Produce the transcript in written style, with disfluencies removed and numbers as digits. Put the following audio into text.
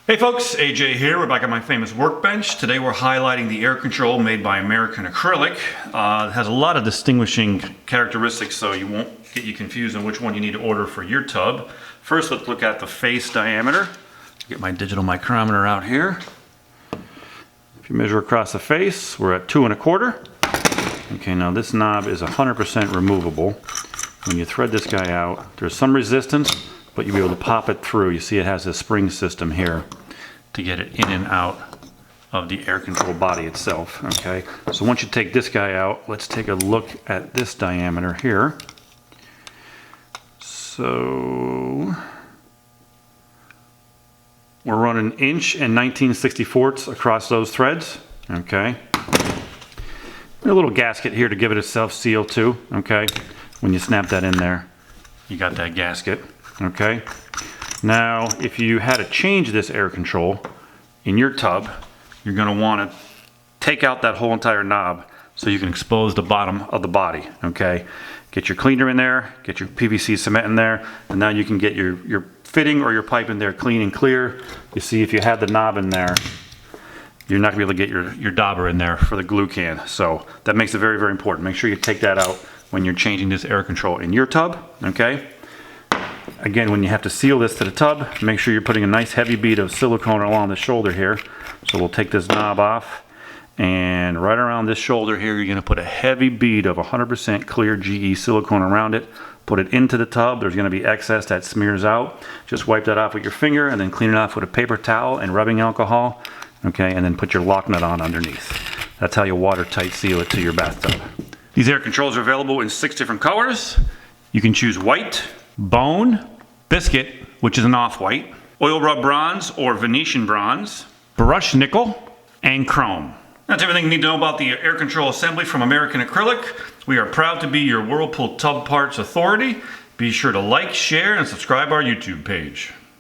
Hey folks, AJ here. We're back at my famous workbench. Today we're highlighting the air control made by American Acrylic. It has a lot of distinguishing characteristics, so you won't get you confused on which one you need to order for your tub. First, let's look at the face diameter. Get my digital micrometer out here. If you measure across the face, we're at 2 1/4. Okay, now this knob is 100% removable. When you thread this guy out, there's some resistance, but you'll be able to pop it through. You see it has a spring system here to get it in and out of the air control body itself. Okay, so once you take this guy out, let's take a look at this diameter here. So we're running 1 inch and 19/64 across those threads. Okay, a little gasket here to give it a self seal too. Okay, when you snap that in there, you got that gasket. Okay, now if you had to change this air control in your tub, you're going to want to take out that whole entire knob so you can expose the bottom of the body. Okay, get your cleaner in there, get your PVC cement in there, and now you can get your fitting or your pipe in there clean and clear. You see, if you had the knob in there, you're not going to be able to get your dauber in there for the glue can. So that makes it very, very important. Make sure you take that out when you're changing this air control in your tub. Okay. Again, when you have to seal this to the tub, make sure you're putting a nice heavy bead of silicone along the shoulder here. So we'll take this knob off, and right around this shoulder here, you're going to put a heavy bead of 100% clear GE silicone around it. Put it into the tub. There's going to be excess that smears out. Just wipe that off with your finger and then clean it off with a paper towel and rubbing alcohol. Okay, and then put your lock nut on underneath. That's how you watertight seal it to your bathtub. These air controls are available in 6 different colors. You can choose white, bone, biscuit, which is an off-white, oil rub bronze or Venetian bronze, brushed nickel, and chrome. That's everything you need to know about the air control assembly from American Acrylic. We are proud to be your Whirlpool Tub Parts authority. Be sure to like, share, and subscribe our YouTube page.